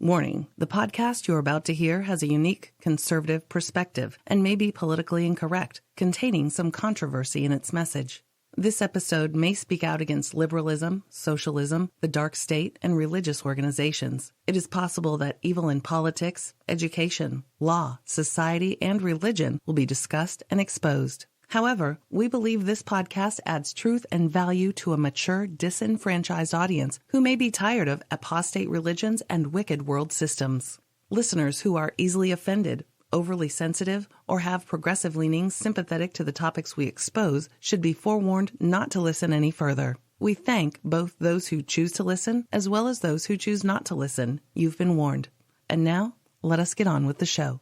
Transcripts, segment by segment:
Warning, the podcast you're about to hear has a unique conservative perspective and may be politically incorrect, containing some controversy in its message. This episode may speak out against liberalism, socialism, the dark state, and religious organizations. It is possible that evil in politics, education, law, society, and religion will be discussed and exposed. However, we believe this podcast adds truth and value to a mature, disenfranchised audience who may be tired of apostate religions and wicked world systems. Listeners who are easily offended, overly sensitive, or have progressive leanings sympathetic to the topics we expose should be forewarned not to listen any further. We thank both those who choose to listen as well as those who choose not to listen. You've been warned. And now, let us get on with the show.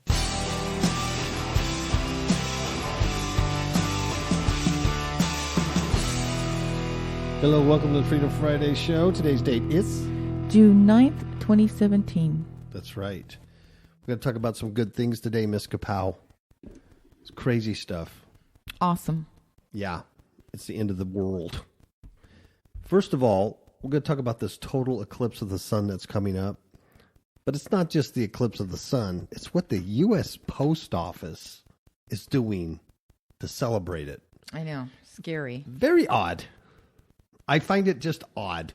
Hello, welcome to the Freedom Friday show. Today's date is June 9th, 2017. That's right. We're going to talk about some good things today, Miss KAPOW. It's crazy stuff. Awesome. Yeah, it's the end of the world. First of all, we're going to talk about this total eclipse of the sun that's coming up. But it's not just the eclipse of the sun. It's what the U.S. Post Office is doing to celebrate it. I know. Scary. Very odd. I find it just odd.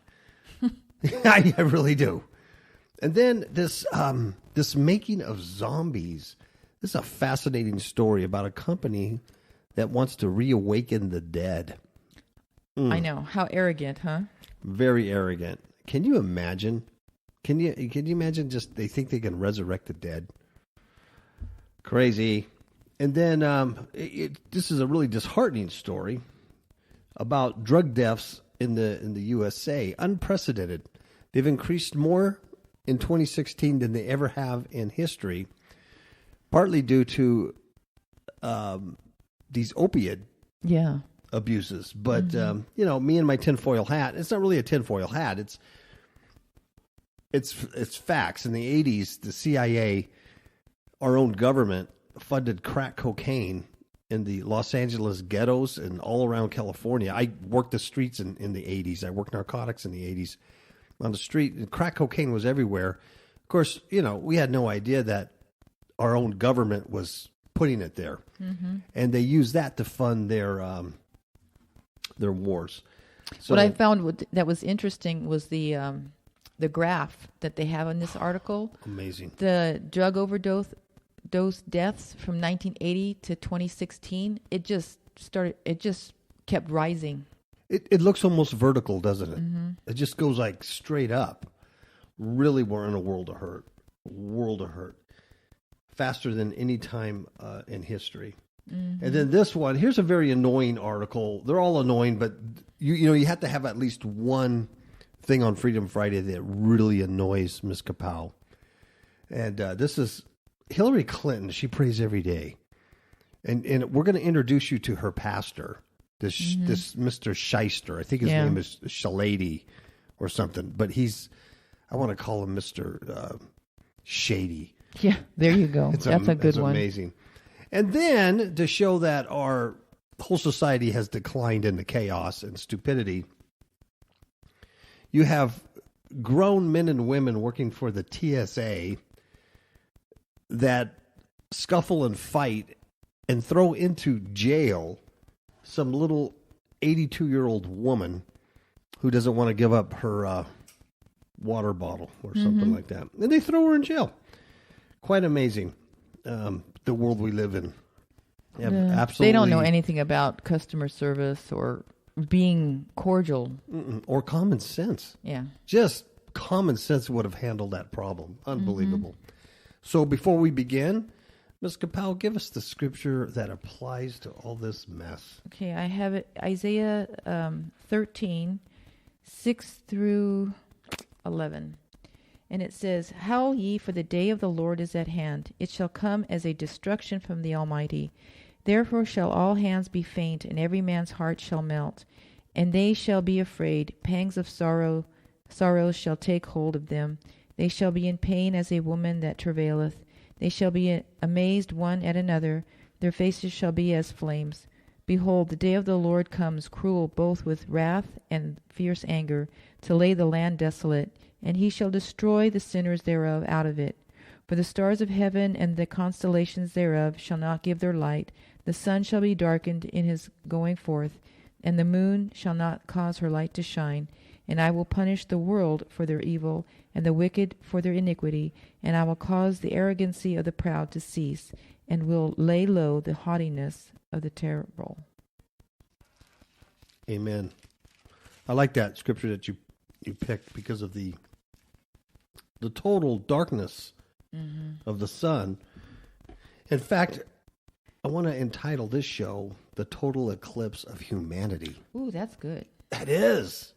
I really do. And then this making of zombies. This is a fascinating story about a company that wants to reawaken the dead. I know. How arrogant, huh? Very arrogant. Can you imagine? Can you imagine just they think they can resurrect the dead? Crazy. And then this is a really disheartening story about drug deaths in the USA. Unprecedented. They've increased more in 2016 than they ever have in history, partly due to these opiate abuses. But, me and my tinfoil hat, it's not really a tinfoil hat. It's facts. In the 80s, the CIA, our own government, funded crack cocaine in the Los Angeles ghettos and all around California. I worked the streets in the 80s. I worked narcotics in the 80s on the street. And crack cocaine was everywhere. Of course, we had no idea that our own government was putting it there. Mm-hmm. And they used that to fund their wars. So, what I found that was interesting was the graph that they have in this article. Amazing. The drug overdose deaths from 1980 to 2016, it just kept rising. It looks almost vertical, doesn't it? Mm-hmm. It just goes like straight up. Really, we're in a world of hurt. Faster than any time in history. Mm-hmm. And then this one, here's a very annoying article. They're all annoying, but you have to have at least one thing on Freedom Friday that really annoys Miss KAPOW. And this is Hillary Clinton. She prays every day. And we're going to introduce you to her pastor, this Mr. Shyster. I think his name is Shady or something. But I want to call him Mr. Shady. Yeah, there you go. That's a good one. Amazing. And then to show that our whole society has declined into chaos and stupidity, you have grown men and women working for the TSA that scuffle and fight and throw into jail some little 82-year-old woman who doesn't want to give up her water bottle or something like that. And they throw her in jail. Quite amazing, the world we live in. Yeah, absolutely. They don't know anything about customer service or being cordial. Or common sense. Yeah. Just common sense would have handled that problem. Unbelievable. So before we begin, Ms. KAPOW, give us the scripture that applies to all this mess. Okay, I have it, Isaiah 13, 6 through 11. And it says, Howl ye, for the day of the Lord is at hand. It shall come as a destruction from the Almighty. Therefore shall all hands be faint, and every man's heart shall melt. And they shall be afraid. Pangs of sorrows shall take hold of them. They shall be in pain as a woman that travaileth. They shall be amazed one at another. Their faces shall be as flames. Behold, the day of the Lord comes, cruel both with wrath and fierce anger, to lay the land desolate, and he shall destroy the sinners thereof out of it. For the stars of heaven and the constellations thereof shall not give their light. The sun shall be darkened in his going forth, and the moon shall not cause her light to shine. And I will punish the world for their evil, and the wicked for their iniquity, and I will cause the arrogancy of the proud to cease, and will lay low the haughtiness of the terrible. Amen. I like that scripture that you picked because of the total darkness of the sun. In fact, I want to entitle this show "The Total Eclipse of Humanity." Ooh, that's good. That is.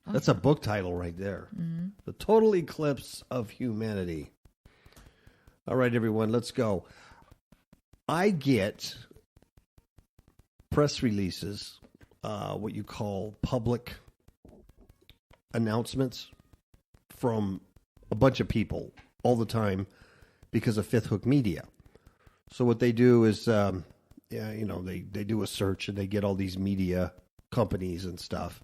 That's a book title right there. Mm-hmm. The Total Eclipse of Humanity. All right, everyone, let's go. I get press releases, what you call public announcements from a bunch of people all the time because of Fifth Hook Media. So what they do is, they do a search and they get all these media companies and stuff,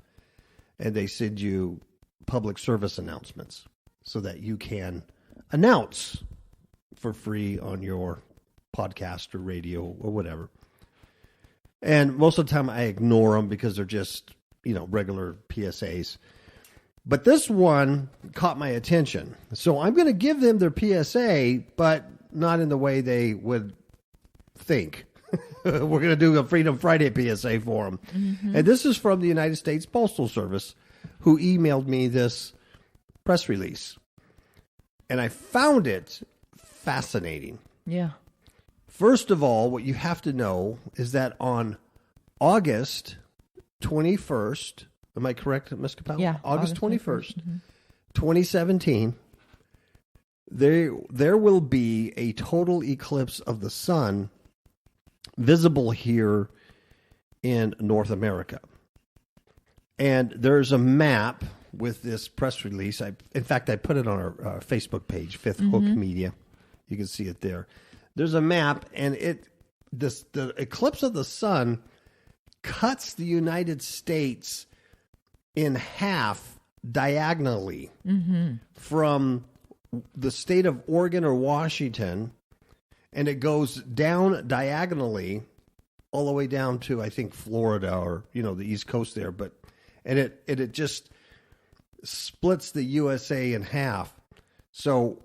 and they send you public service announcements so that you can announce for free on your podcast or radio or whatever. And most of the time I ignore them because they're just, regular PSAs. But this one caught my attention. So I'm going to give them their PSA, but not in the way they would think. We're going to do a Freedom Friday PSA for them. Mm-hmm. And this is from the United States Postal Service, who emailed me this press release. And I found it fascinating. Yeah. First of all, what you have to know is that on August 21st, am I correct, Ms. KAPOW? Yeah. August 21st, 2017, there will be a total eclipse of the sun visible here in North America. And there's a map with this press release. In fact, I put it on our Facebook page, Fifth Hook Media. You can see it there. There's a map, and the eclipse of the sun cuts the United States in half diagonally from the state of Oregon or Washington, and it goes down diagonally all the way down to, I think, Florida or, the East Coast there. And it just splits the USA in half. So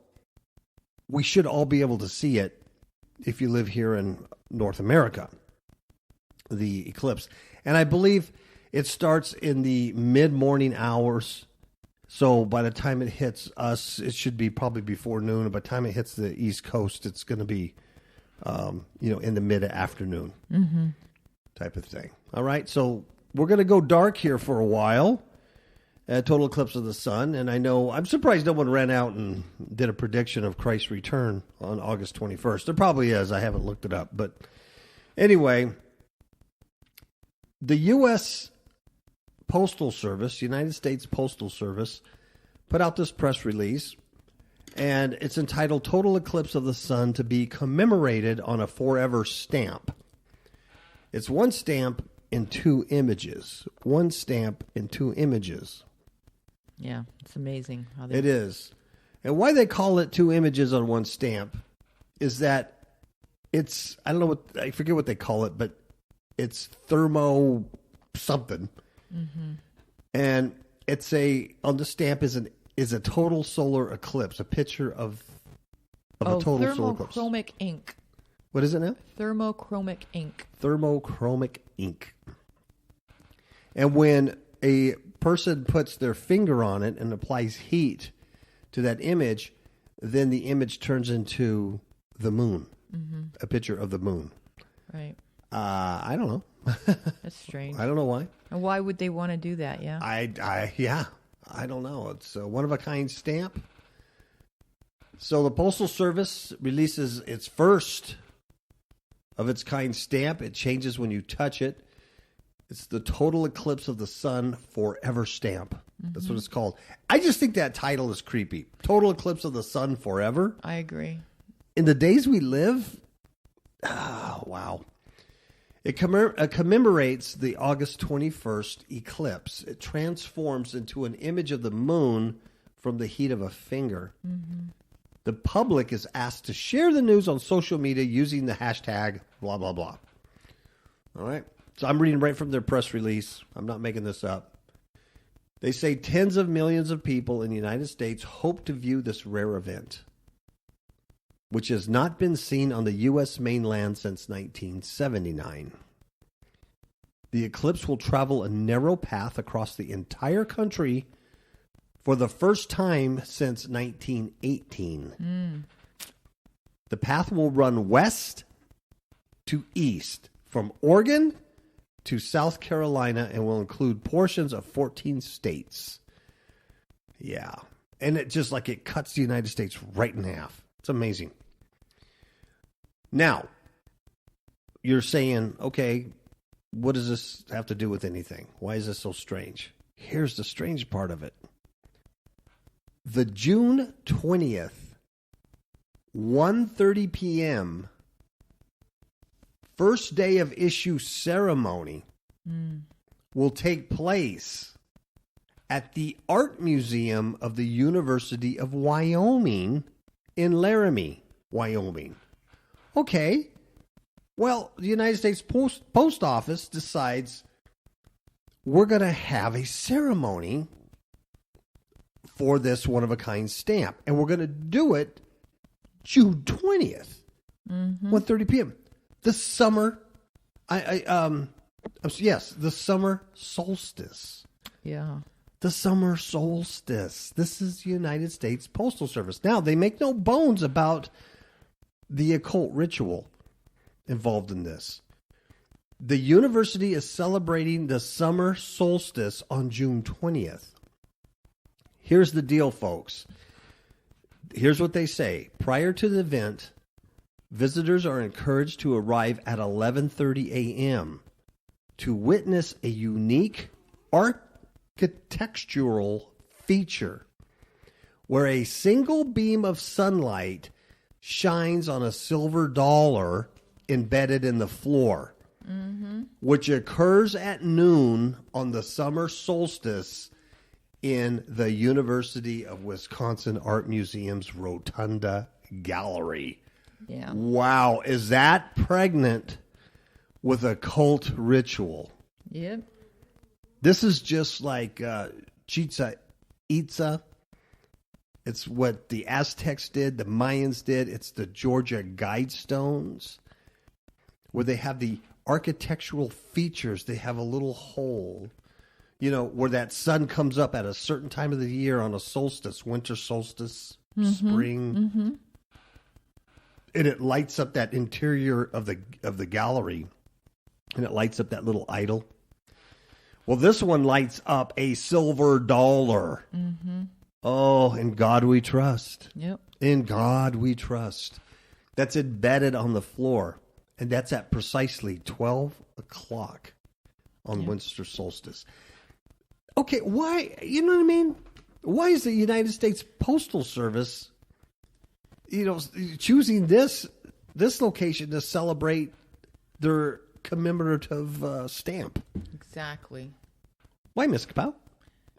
we should all be able to see it if you live here in North America, the eclipse. And I believe it starts in the mid-morning hours. So by the time it hits us, it should be probably before noon. And by the time it hits the East Coast, it's going to be, in the mid-afternoon type of thing. All right, so we're going to go dark here for a while. Total eclipse of the sun. And I'm surprised no one ran out and did a prediction of Christ's return on August 21st. There probably is. I haven't looked it up. But anyway, the U.S. Postal Service, United States Postal Service, put out this press release, and it's entitled Total Eclipse of the Sun to be commemorated on a forever stamp. It's one stamp in two images. One stamp in two images. Yeah, it's amazing. It is. And why they call it two images on one stamp is that it's, I forget what they call it, but it's thermo something. And it's on the stamp is a total solar eclipse, a picture of a total solar eclipse. Thermochromic ink. What is it now? Thermochromic ink. Thermochromic ink. And when a person puts their finger on it and applies heat to that image, then the image turns into the moon, a picture of the moon. Right. I don't know. That's strange. I don't know why. And why would they want to do that? Yeah. I don't know. It's a one-of-a-kind stamp. So the Postal Service releases its first of its kind stamp. It changes when you touch it. It's the Total Eclipse of the Sun Forever stamp. That's what it's called. I just think that title is creepy. Total Eclipse of the Sun Forever. I agree. In the days we live, wow. It commemorates the August 21st eclipse. It transforms into an image of the moon from the heat of a finger. Mm-hmm. The public is asked to share the news on social media using the hashtag blah, blah, blah. All right. So I'm reading right from their press release. I'm not making this up. They say tens of millions of people in the United States hope to view this rare event, which has not been seen on the U.S. mainland since 1979. The eclipse will travel a narrow path across the entire country for the first time since 1918. The path will run west to east from Oregon to South Carolina and will include portions of 14 states. Yeah. And it just like it cuts the United States right in half. It's amazing. Now, you're saying, okay, what does this have to do with anything? Why is this so strange? Here's the strange part of it. The June 20th, 1:30 p.m., first day of issue ceremony will take place at the Art Museum of the University of Wyoming in Laramie, Wyoming. Okay. Well, the United States Post Office decides we're going to have a ceremony for this one-of-a-kind stamp. And we're going to do it June 20th, 1:30 p.m. The summer, the summer solstice. Yeah. The summer solstice. This is the United States Postal Service. Now, they make no bones about the occult ritual involved in this. The university is celebrating the summer solstice on June 20th. Here's the deal, folks. Here's what they say. Prior to the event, visitors are encouraged to arrive at 11:30 a.m. to witness a unique architectural feature where a single beam of sunlight shines on a silver dollar embedded in the floor, which occurs at noon on the summer solstice in the University of Wisconsin Art Museum's Rotunda Gallery. Yeah. Wow. Is that pregnant with a cult ritual? Yep. This is just like Chichen Itza. It's what the Aztecs did, the Mayans did. It's the Georgia Guidestones, where they have the architectural features. They have a little hole, where that sun comes up at a certain time of the year on a solstice, winter solstice, spring. And it lights up that interior of the gallery, and it lights up that little idol. Well, this one lights up a silver dollar. Oh, in God we trust. Yep. In God we trust. That's embedded on the floor, and that's at precisely 12 o'clock on winter solstice. Okay, why? You know what I mean? Why is the United States Postal Service, choosing this location to celebrate their commemorative stamp? Exactly. Why, Miss KAPOW?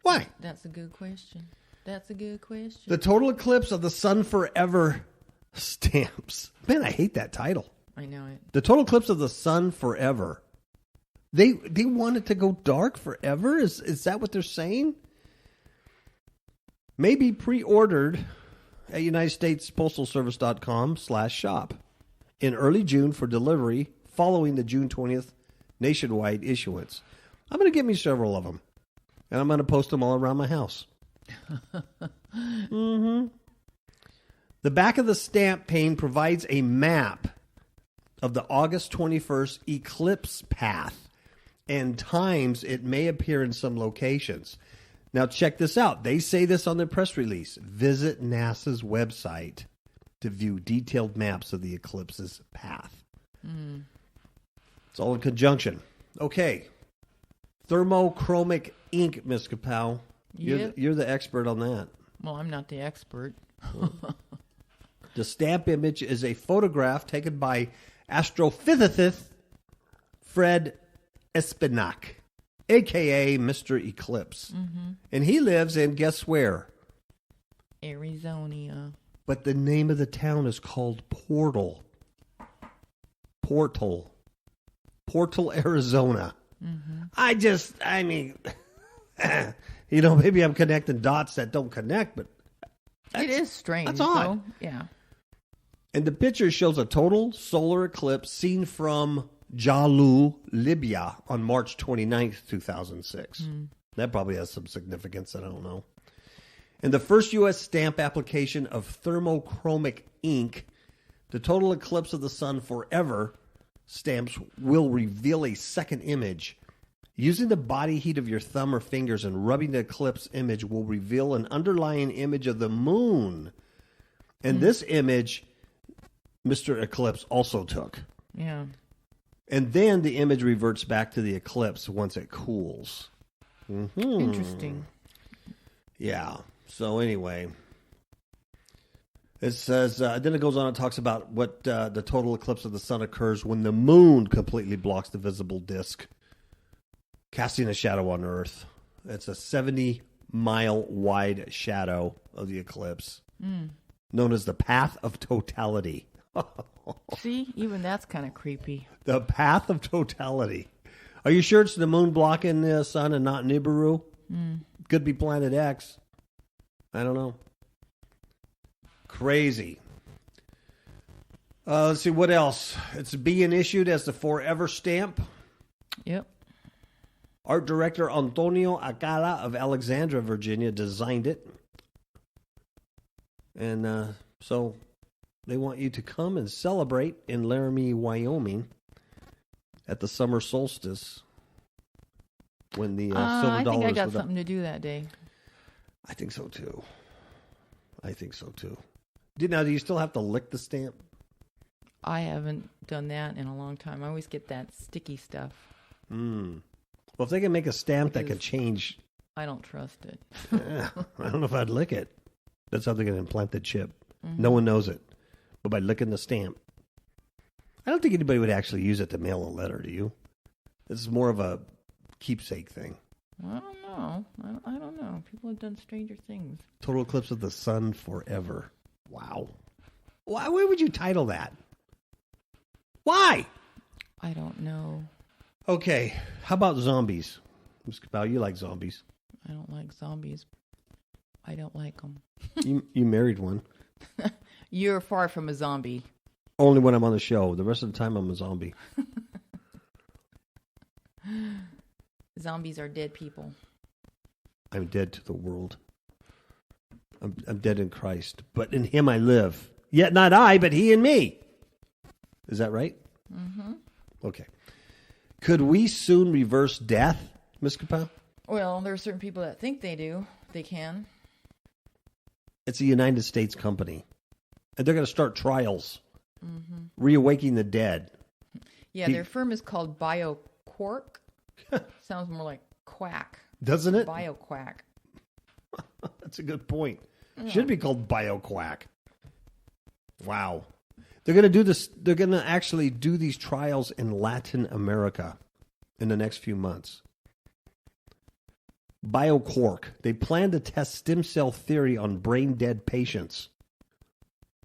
Why? That's a good question. The total eclipse of the sun forever stamps. Man, I hate that title. I know it. The total eclipse of the sun forever. They want it to go dark forever? Is that what they're saying? May be pre-ordered at UnitedStatesPostalService.com/shop in early June for delivery following the June 20th nationwide issuance. I'm going to get me several of them, and I'm going to post them all around my house. The back of the stamp pane provides a map of the August 21st eclipse path and times it may appear in some locations. Now check this out. They say this on their press release. Visit NASA's website to view detailed maps of the eclipse's path. It's all in conjunction. Okay. Thermochromic ink, Miss KAPOW. You're the expert on that. Well, I'm not the expert. The stamp image is a photograph taken by astrophysicist Fred Espinac, a.k.a. Mr. Eclipse. Mm-hmm. And he lives in, guess where? Arizona. But the name of the town is called Portal, Arizona. Mm-hmm. I mean, maybe I'm connecting dots that don't connect, but It is strange. That's odd. Though. Yeah. And the picture shows a total solar eclipse seen from Jalu, Libya on March 29th, 2006. That probably has some significance. I don't know. In the first U.S. stamp application of thermochromic ink, the total eclipse of the sun forever stamps will reveal a second image. Using the body heat of your thumb or fingers and rubbing the eclipse image will reveal an underlying image of the moon. And this image, Mr. Eclipse also took. Yeah. And then the image reverts back to the eclipse once it cools. Mm-hmm. Interesting. Yeah. So anyway, it says, then it goes on and talks about what the total eclipse of the sun occurs when the moon completely blocks the visible disk, casting a shadow on Earth. It's a 70-mile wide shadow of the eclipse, known as the path of totality. See, even that's kind of creepy. The path of totality. Are you sure it's the moon blocking the sun and not Nibiru? Could be Planet X. I don't know. Crazy. Let's see, what else? It's being issued as the Forever stamp. Yep. Art director Antonio Acala of Alexandria, Virginia, designed it. And so they want you to come and celebrate in Laramie, Wyoming at the Summer Solstice when the silver I dollars. think I got something to do that day. I think so too. Now, do you still have to lick the stamp? I haven't done that in a long time. I always get that sticky stuff. Well, if they can make a stamp that can change, I don't trust it. I don't know if I'd lick it. That's how they're going to implant the chip. No one knows it. But by licking the stamp, I don't think anybody would actually use it to mail a letter, do you? This is more of a keepsake thing. I don't know. I don't know. People have done stranger things. Total eclipse of the sun forever. Wow. Why would you title that? Why? I don't know. Okay. How about zombies? Ms. KAPOW, you like zombies. I don't like zombies. I don't like them. You married one. You're far from a zombie. Only when I'm on the show. The rest of the time, I'm a zombie. Zombies are dead people. I'm dead to the world. I'm dead in Christ. But in him I live. Yet not I, but he in me. Is that right? Mm-hmm. Okay. Could we soon reverse death, Ms. KAPOW? Well, there are certain people that think they do. They can. It's a United States company. And they're going to start trials. Re-Awakening the Dead. Yeah, their firm is called BioQuark. Sounds more like quack. Doesn't it? BioQuack. That's a good point. Should be called BioQuack. Wow. They're going to do this. They're going to actually do these trials in Latin America in the next few months. BioQuark. They plan to test stem cell theory on brain dead patients.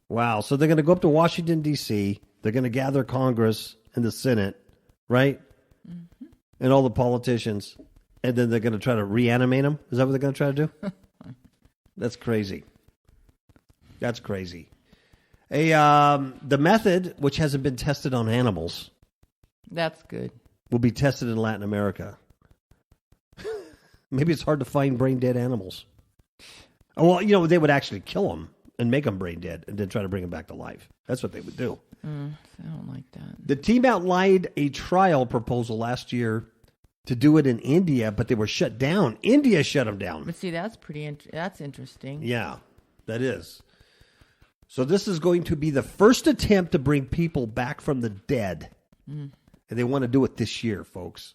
Wow. So they're going to go up to Washington, D.C. They're going to gather Congress and the Senate, right? Mm-hmm. And all the politicians. And then they're going to try to reanimate them. Is that what they're going to try to do? That's crazy. That's crazy. The method, which hasn't been tested on animals, That's good. will be tested in Latin America. Maybe it's hard to find brain dead animals. Well, they would actually kill them and make them brain dead and then try to bring them back to life. That's what they would do. I don't like that. The team outlined a trial proposal last year to do it in India, but they were shut down. India shut them down. But see, that's that's interesting. Yeah, that is. So this is going to be the first attempt to bring people back from the dead. And they want to do it this year, folks.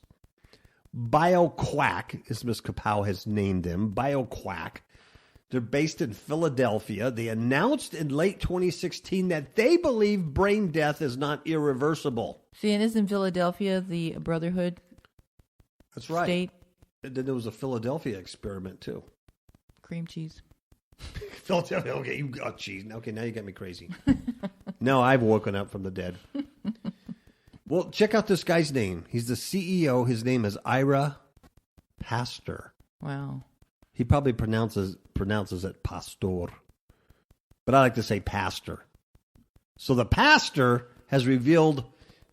BioQuack, as Ms. KAPOW has named them, BioQuack, They're based in Philadelphia. They announced in late 2016 that they believe brain death is not irreversible. See, and isn't Philadelphia the Brotherhood That's right. state? And then there was a Philadelphia experiment, too. Cream cheese. Philadelphia, okay, you got cheese. Okay, now you got me crazy. No, I've woken up from the dead. Well, check out this guy's name. He's the CEO. His name is Ira Pastor. Wow. He probably pronounces it pastor. But I like to say pastor. So the pastor has revealed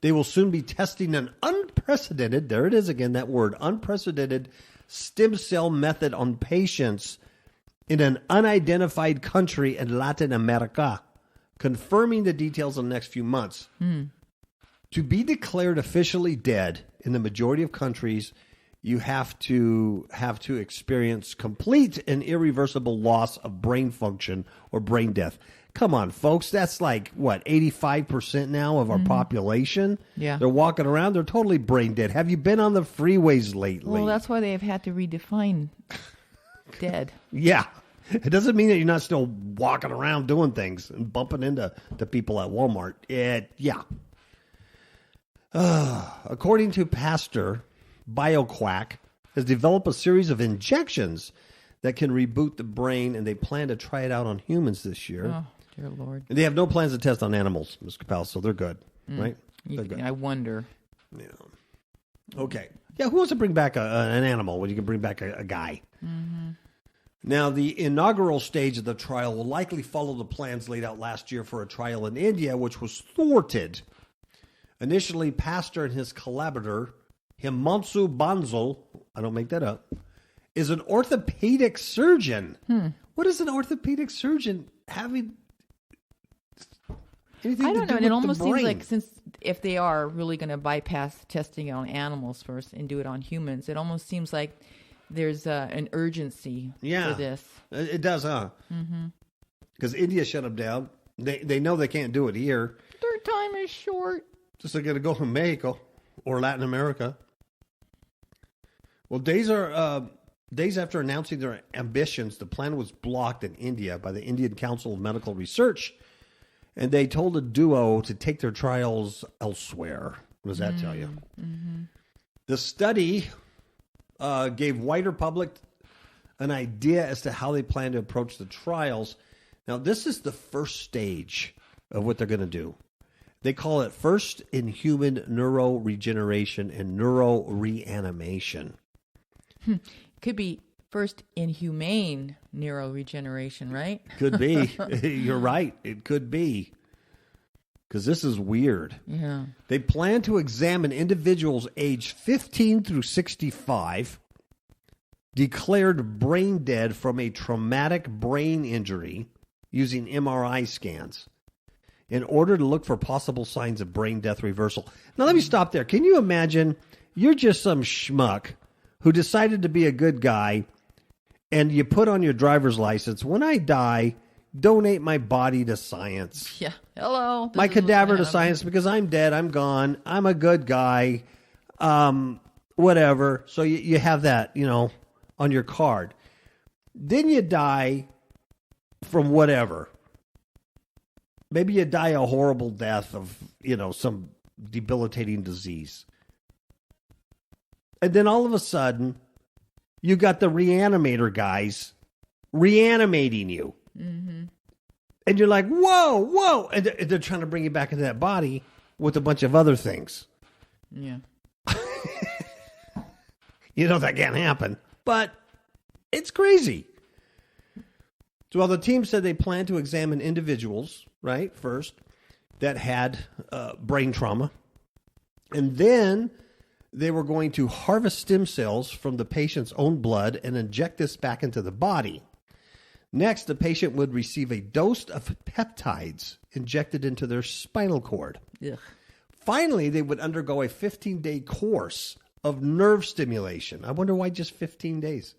they will soon be testing an unprecedented, there it is again, that word, unprecedented stem cell method on patients in an unidentified country in Latin America, confirming the details in the next few months. To be declared officially dead in the majority of countries, you have to experience complete and irreversible loss of brain function or brain death. Come on, folks. That's like, what, 85% now of our population? Yeah. They're walking around. They're totally brain dead. Have you been on the freeways lately? Well, that's why they've had to redefine dead. Yeah. It doesn't mean that you're not still walking around doing things and bumping into people at Walmart. Yeah. According to Pastor, BioQuack has developed a series of injections that can reboot the brain, and they plan to try it out on humans this year. Oh, dear Lord. And they have no plans to test on animals, Ms. KAPOW, so they're good, right? They're good. I wonder. Yeah. Okay. Yeah, who wants to bring back an animal when you can bring back a guy? Mm-hmm. Now, the inaugural stage of the trial will likely follow the plans laid out last year for a trial in India, which was thwarted. Initially, Pastor and his collaborator, Himanshu Bansal, I don't make that up, is an orthopedic surgeon. What is an orthopedic surgeon having anything I to don't do know. And with it almost the seems brain? like if they are really going to bypass testing on animals first and do it on humans, it almost seems like there's an urgency for this. It does, huh? Because India shut them down. They know they can't do it here. Their time is short. Just they're going to go to Mexico or Latin America. Well, days after announcing their ambitions, the plan was blocked in India by the Indian Council of Medical Research, and they told the duo to take their trials elsewhere. What does that tell you? The study gave wider public an idea as to how they plan to approach the trials. Now, this is the first stage of what they're going to do. They call it first in human neuroregeneration and neuro reanimation. Could be first inhumane neuroregeneration, right? Could be. You're right. It could be. Because this is weird. Yeah. They plan to examine individuals aged 15 through 65 declared brain dead from a traumatic brain injury using MRI scans in order to look for possible signs of brain death reversal. Now, let me stop there. Can you imagine you're just some schmuck who decided to be a good guy, and you put on your driver's license, when I die, donate my body to science. Yeah. Hello. My cadaver to science because I'm dead. I'm gone. I'm a good guy. Whatever. So you have that, on your card. Then you die from whatever. Maybe you die a horrible death of, some debilitating disease. And then all of a sudden, you got the reanimator guys reanimating you. And you're like, whoa. And they're trying to bring you back into that body with a bunch of other things. Yeah. That can't happen. But it's crazy. So while the team said they plan to examine individuals, right, first, that had brain trauma, and then they were going to harvest stem cells from the patient's own blood and inject this back into the body. Next, the patient would receive a dose of peptides injected into their spinal cord. Ugh. Finally, they would undergo a 15-day course of nerve stimulation. I wonder why just 15 days.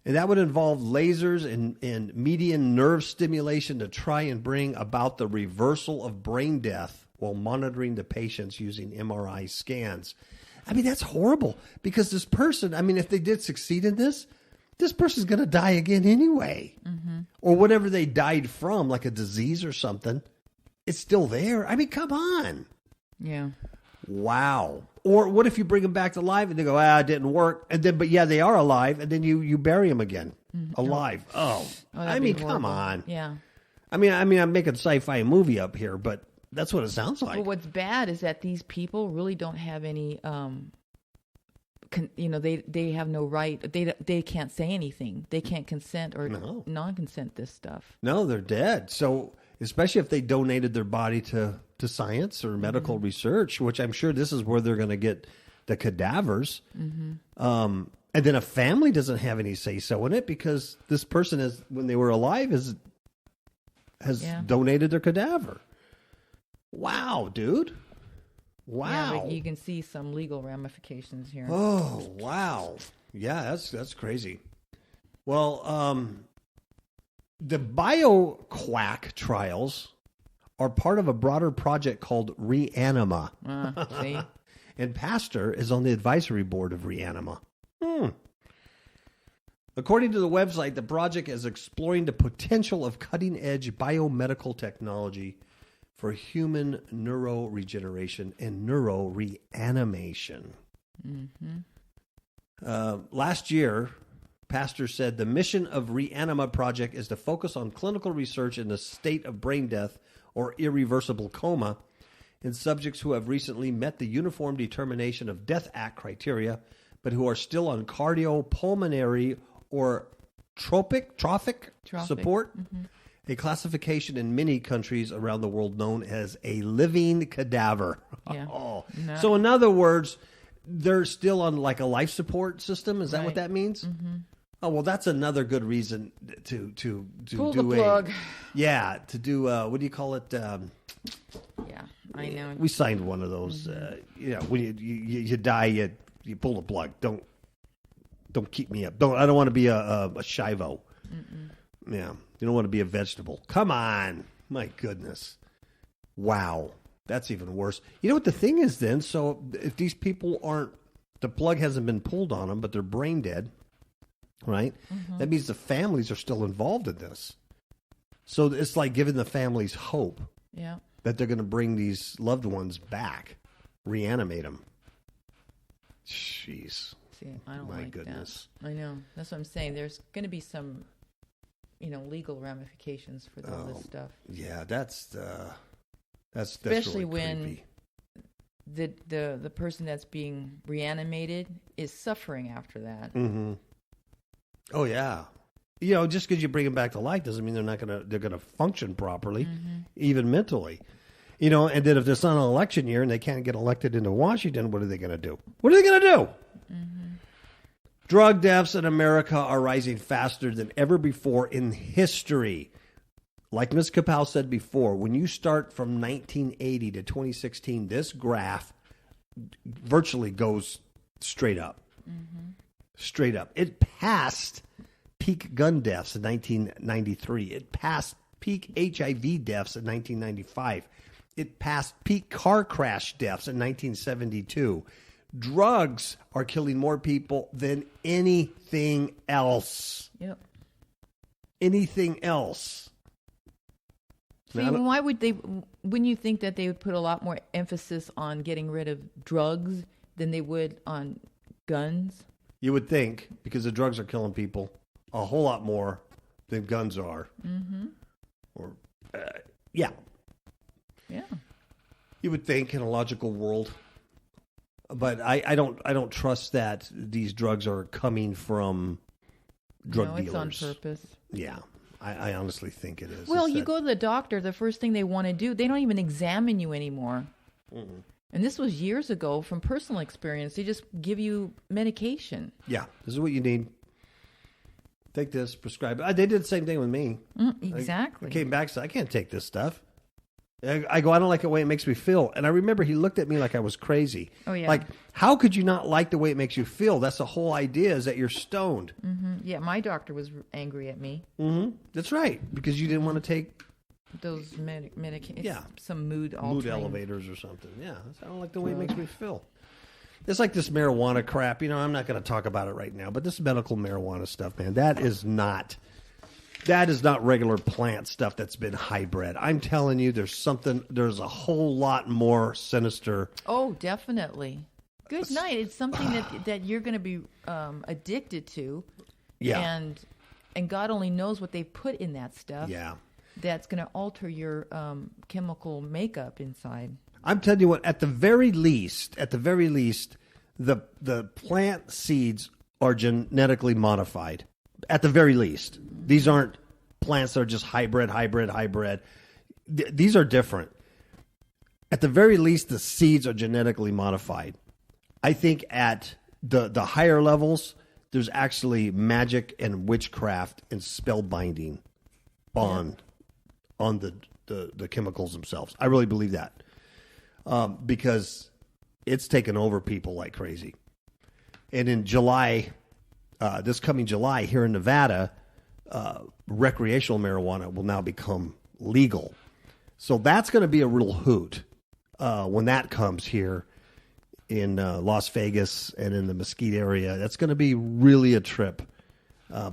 And that would involve lasers and median nerve stimulation to try and bring about the reversal of brain death while monitoring the patients using MRI scans. I mean, that's horrible because this person, if they did succeed in this, this person's going to die again anyway. Or whatever they died from, like a disease or something, it's still there. I mean, come on. Yeah. Wow. Or what if you bring them back to life and they go, it didn't work. And then, but yeah, they are alive. And then you bury them again alive. Oh, I mean, come on. Yeah. I mean, I'm making a sci-fi movie up here, but that's what it sounds like. But what's bad is that these people really don't have any, they have no right. They can't say anything. They can't consent or non-consent this stuff. No, they're dead. So especially if they donated their body to science or medical research, which I'm sure this is where they're going to get the cadavers. And then a family doesn't have any say-so in it because this person is, when they were alive, has donated their cadaver. Wow, dude. Wow. Yeah, but you can see some legal ramifications here. Oh, wow. Yeah, that's crazy. Well, the BioQuack trials are part of a broader project called Re-Anima. See? And Pastor is on the advisory board of Re-Anima. According to the website, the project is exploring the potential of cutting-edge biomedical technology for human neuroregeneration and neuroreanimation. Last year, Pastor said the mission of Re-Anima project is to focus on clinical research in the state of brain death or irreversible coma in subjects who have recently met the Uniform Determination of Death Act criteria, but who are still on cardiopulmonary or trophic support, a classification in many countries around the world known as a living cadaver. Yeah. So in other words, they're still on like a life support system. Is that what that means? Oh, well, that's another good reason to pull do the plug. To do what do you call it? Yeah, I know. We signed one of those. When you die, you pull the plug. Don't keep me up. I don't want to be a shivo. Yeah, you don't want to be a vegetable. Come on, my goodness. Wow, that's even worse. You know what the thing is then? So if these people the plug hasn't been pulled on them, but they're brain dead, right? That means the families are still involved in this. So it's like giving the families hope that they're going to bring these loved ones back, reanimate them. Jeez. See, I don't My like goodness. that. I know. That's what I'm saying. There's going to be some, legal ramifications for all this stuff. Yeah, that's especially really when the person that's being reanimated is suffering after that. Oh yeah, just because you bring them back to life doesn't mean they're gonna function properly, even mentally. And then if there's not an election year and they can't get elected into Washington, what are they gonna do? What are they gonna do? Drug deaths in America are rising faster than ever before in history. Like Ms. KAPOW said before, when you start from 1980 to 2016, this graph virtually goes straight up. Straight up. It passed peak gun deaths in 1993. It passed peak HIV deaths in 1995. It passed peak car crash deaths in 1972. Drugs are killing more people than anything else. Yep. Anything else. See, why would they? Wouldn't you think that they would put a lot more emphasis on getting rid of drugs than they would on guns? You would think, because the drugs are killing people a whole lot more than guns are. Or, yeah. You would think in a logical world. But I don't trust that these drugs are coming from drug dealers. No, it's on purpose. Yeah, I honestly think it is. Well, you go to the doctor, the first thing they want to do, they don't even examine you anymore. And this was years ago from personal experience. They just give you medication. Yeah, this is what you need. Take this, prescribe it. They did the same thing with me. Exactly. I came back and said, I can't take this stuff. I go, I don't like the way it makes me feel. And I remember he looked at me like I was crazy. Oh, yeah. Like, how could you not like the way it makes you feel? That's the whole idea, is that you're stoned. Yeah, my doctor was angry at me. That's right, because you didn't want to take those medications. Yeah. Some mood elevators or something. Yeah, I don't like the way it makes me feel. It's like this marijuana crap. You know, I'm not going to talk about it right now, but this medical marijuana stuff, man, that is not regular plant stuff that's been hybrid. I'm telling you, there's a whole lot more sinister. Oh, definitely. Good night. It's something that you're going to be addicted to. Yeah. And God only knows what they put in that stuff. Yeah. That's going to alter your chemical makeup inside. I'm telling you what, at the very least, the plant seeds are genetically modified. At the very least. These aren't plants that are just hybrid. These are different. At the very least, the seeds are genetically modified. I think at the higher levels, there's actually magic and witchcraft and spell binding on the chemicals themselves. I really believe that. Because it's taken over people like crazy. And in July, this coming July here in Nevada, recreational marijuana will now become legal. So that's going to be a real hoot when that comes here in Las Vegas and in the Mesquite area. That's going to be really a trip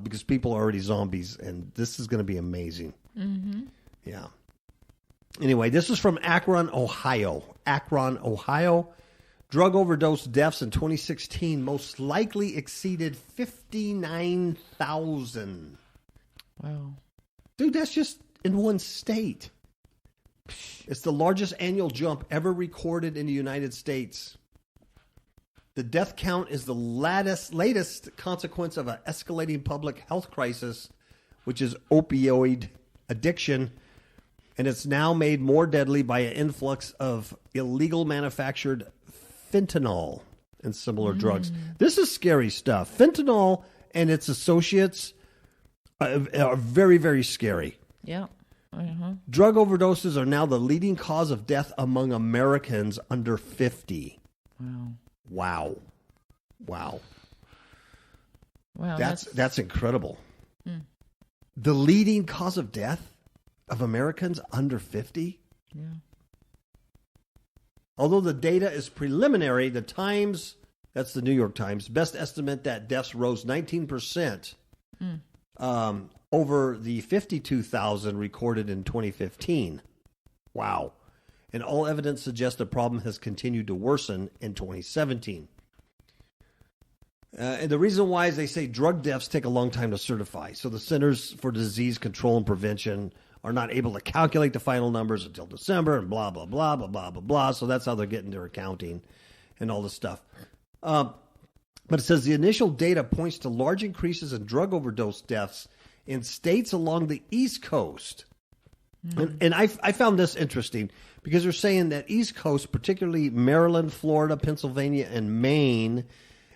because people are already zombies, and this is going to be amazing. Mm-hmm. Yeah. Anyway, this is from Akron, Ohio. Drug overdose deaths in 2016 most likely exceeded 59,000. Wow. Dude, that's just in one state. It's the largest annual jump ever recorded in the United States. The death count is the latest consequence of an escalating public health crisis, which is opioid addiction. And it's now made more deadly by an influx of illegal manufactured fentanyl and similar drugs. This is scary stuff. Fentanyl and its associates are very, very scary. Yeah. Uh-huh. Drug overdoses are now the leading cause of death among Americans under 50. Wow. That's incredible. The leading cause of death of Americans under 50? Yeah. Although the data is preliminary, the Times, that's the New York Times, best estimate that deaths rose 19% over the 52,000 recorded in 2015. Wow. And all evidence suggests the problem has continued to worsen in 2017. And the reason why is they say drug deaths take a long time to certify. So the Centers for Disease Control and Prevention are not able to calculate the final numbers until December and blah, blah, blah, blah, blah, blah, blah. So that's how they're getting their accounting and all this stuff. But it says the initial data points to large increases in drug overdose deaths in states along the East Coast. And I found this interesting because they're saying that East Coast, particularly Maryland, Florida, Pennsylvania, and Maine,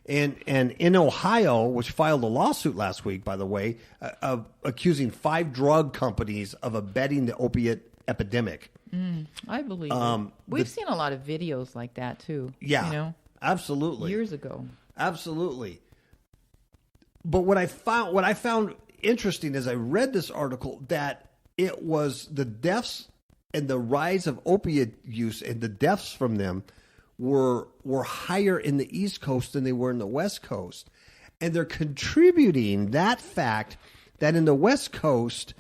and in Ohio, which filed a lawsuit last week, by the way, accusing 5 drug companies of abetting the opiate epidemic. I believe it. We've seen a lot of videos like that too. Yeah, you know, absolutely. Years ago. Absolutely. But what I found interesting as I read this article, that it was the deaths and the rise of opiate use and the deaths from them were higher in the East Coast than they were in the West Coast. And they're contributing that fact that in the West Coast,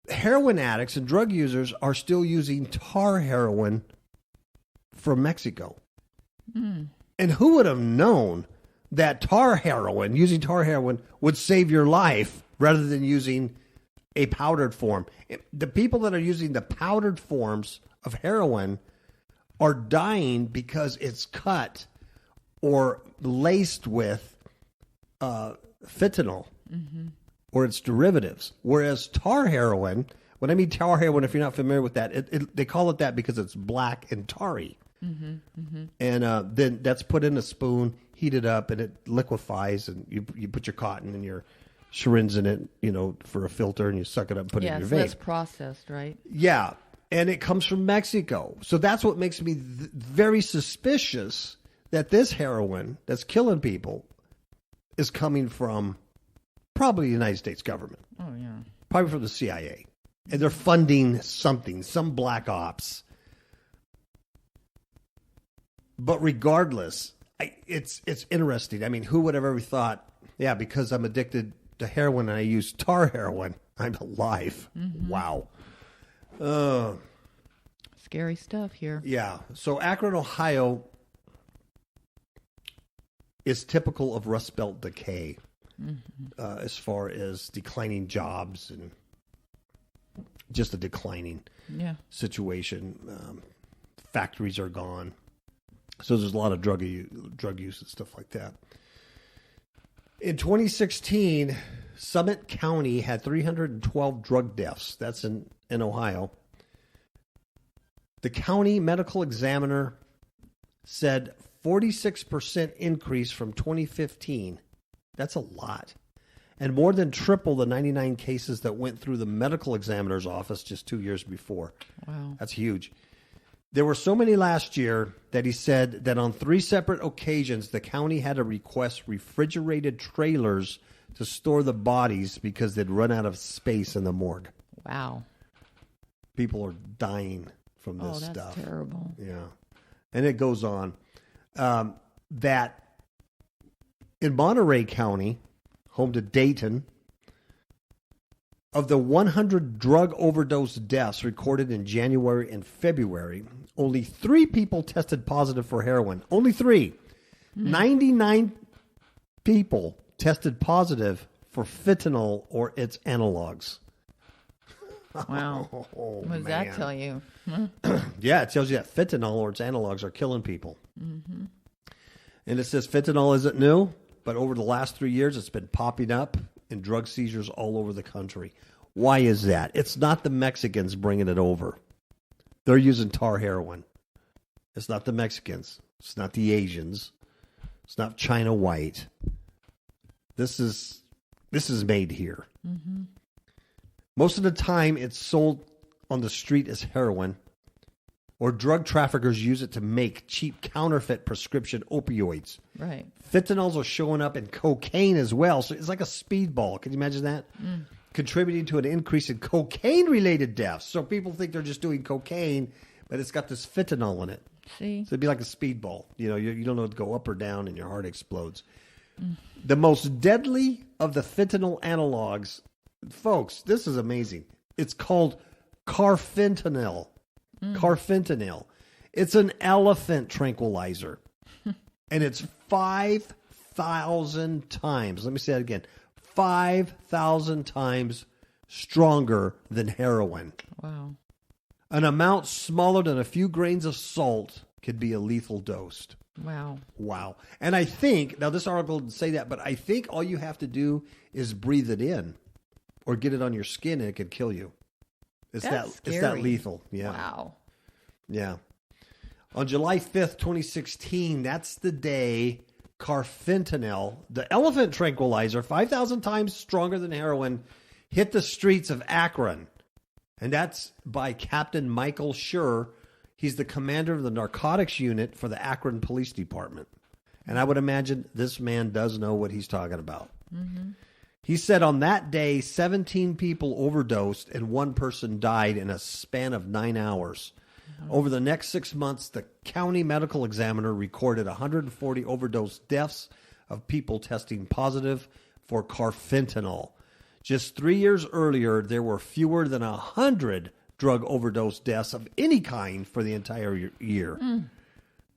heroin addicts and drug users are still using tar heroin from Mexico. And who would have known that using tar heroin would save your life rather than using a powdered form? The people that are using the powdered forms of heroin are dying because it's cut or laced with fentanyl or its derivatives. Whereas tar heroin, when I mean tar heroin, if you're not familiar with that, they call it that because it's black and tarry. And then that's put in a spoon, heated up, and it liquefies, and you put your cotton and your syringe in it, for a filter, and you suck it up and put it in your vein. Yeah, so that's processed, right? Yeah, and it comes from Mexico. So that's what makes me very suspicious that this heroin that's killing people is coming from probably the United States government. Oh, yeah. Probably from the CIA. And they're funding something, some black ops. But regardless, it's interesting. I mean, who would have ever thought, yeah, because I'm addicted to heroin and I use tar heroin, I'm alive. Mm-hmm. Wow. Scary stuff here. Yeah. So Akron, Ohio is typical of Rust Belt decay as far as declining jobs and just a declining situation. Factories are gone. So there's a lot of drug use and stuff like that. In 2016, Summit County had 312 drug deaths. That's in Ohio. The county medical examiner said 46% increase from 2015. That's a lot. And more than triple the 99 cases that went through the medical examiner's office just 2 years before. Wow. That's huge. There were so many last year that he said that on 3 separate occasions, the county had to request refrigerated trailers to store the bodies because they'd run out of space in the morgue. Wow. People are dying from this stuff. stuff. That's terrible. Yeah. And it goes on. That in Monterey County, home to Dayton, of the 100 drug overdose deaths recorded in January and February, only 3 people tested positive for heroin. Only 3. 99 people tested positive for fentanyl or its analogs. Wow. What does that tell you? Yeah, it tells you that fentanyl or its analogs are killing people. Mm-hmm. And it says fentanyl isn't new, but over the last 3 years, it's been popping up in drug seizures all over the country. Why is that? It's not the Mexicans bringing it over. They're using tar heroin. It's not the Mexicans. It's not the Asians. It's not China white. This is made here. Mm-hmm. Most of the time, it's sold on the street as heroin, or drug traffickers use it to make cheap counterfeit prescription opioids. Right. Fentanyls are showing up in cocaine as well, so it's like a speedball. Can you imagine that? Contributing to an increase in cocaine-related deaths. So people think they're just doing cocaine, but it's got this fentanyl in it. See? So it'd be like a speedball. You know, you don't know to go up or down, and your heart explodes. The most deadly of the fentanyl analogs, folks, this is amazing. It's called carfentanil. Carfentanil. It's an elephant tranquilizer. And it's 5,000 times. Let me say that again. 5,000 times stronger than heroin. Wow. An amount smaller than a few grains of salt could be a lethal dose. Wow. Wow. And I think, now this article didn't say that, but I think all you have to do is breathe it in or get it on your skin and it could kill you. It's that lethal. Yeah. Wow. Yeah. On July 5th, 2016, that's the day carfentanil, the elephant tranquilizer, 5,000 times stronger than heroin, hit the streets of Akron. And that's by Captain Michael Schur. He's the commander of the narcotics unit for the Akron Police Department. And I would imagine this man does know what he's talking about. Mm-hmm. He said on that day, 17 people overdosed and 1 person died in a span of 9 hours. Over the next 6 months, the county medical examiner recorded 140 overdose deaths of people testing positive for carfentanil. Just 3 years earlier, there were fewer than 100 drug overdose deaths of any kind for the entire year.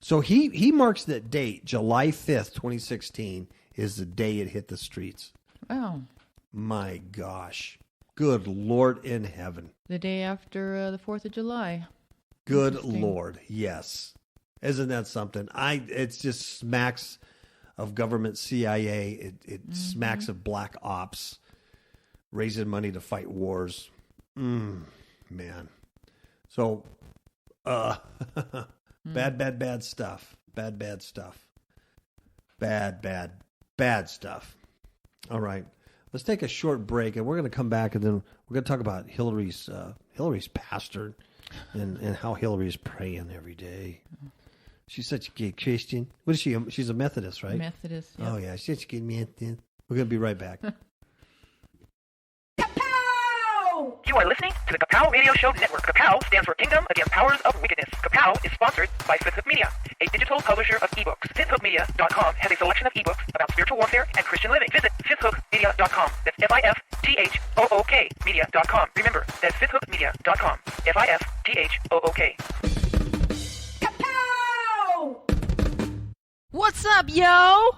So he marks that date, July 5th, 2016, is the day it hit the streets. Wow. My gosh. Good Lord in heaven. The day after the 4th of July. Good Lord, yes. Isn't that something? It just smacks of government CIA. It smacks of black ops, raising money to fight wars. Man. So, bad stuff. Bad stuff. Bad stuff. All right. Let's take a short break, and we're going to come back, and then we're going to talk about Hillary's pastor and how Hillary's praying every day. She's such a good Christian. What is she? She's a Methodist, right? Methodist. Yep. Oh, yeah. She's such a good Methodist. We're going to be right back. KAPOW! You are listening to the KAPOW Radio Show Network. KAPOW stands for Kingdom Against Powers of Wickedness. KAPOW is sponsored by Fifth Hook Media, a digital publisher of ebooks. FifthHookMedia.com has a selection of ebooks about spiritual warfare and Christian living. Visit FifthHookMedia.com. That's FIFTHOOK Media.com. Remember, that's FifthHookMedia.com. FIFTHOOK. KAPOW! What's up, yo?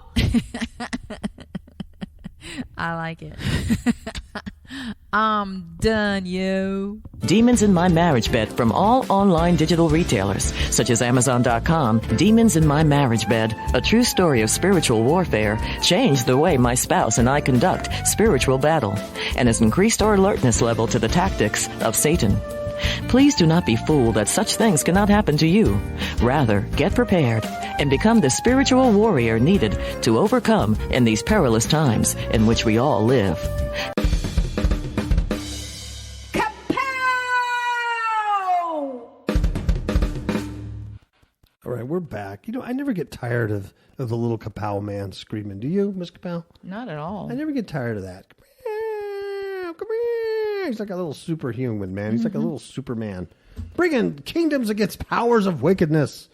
I like it. I'm done, yo. Demons in My Marriage Bed from all online digital retailers, such as Amazon.com. Demons in My Marriage Bed, a true story of spiritual warfare, changed the way my spouse and I conduct spiritual battle, and has increased our alertness level to the tactics of Satan. Please do not be fooled that such things cannot happen to you. Rather, get prepared and become the spiritual warrior needed to overcome in these perilous times in which we all live. All right, we're back. You know, I never get tired of the little KAPOW man screaming. Do you, Miss KAPOW? Not at all. I never get tired of that. Come here. He's like a little superhuman, man. He's like a little Superman. Bringing kingdoms against powers of wickedness.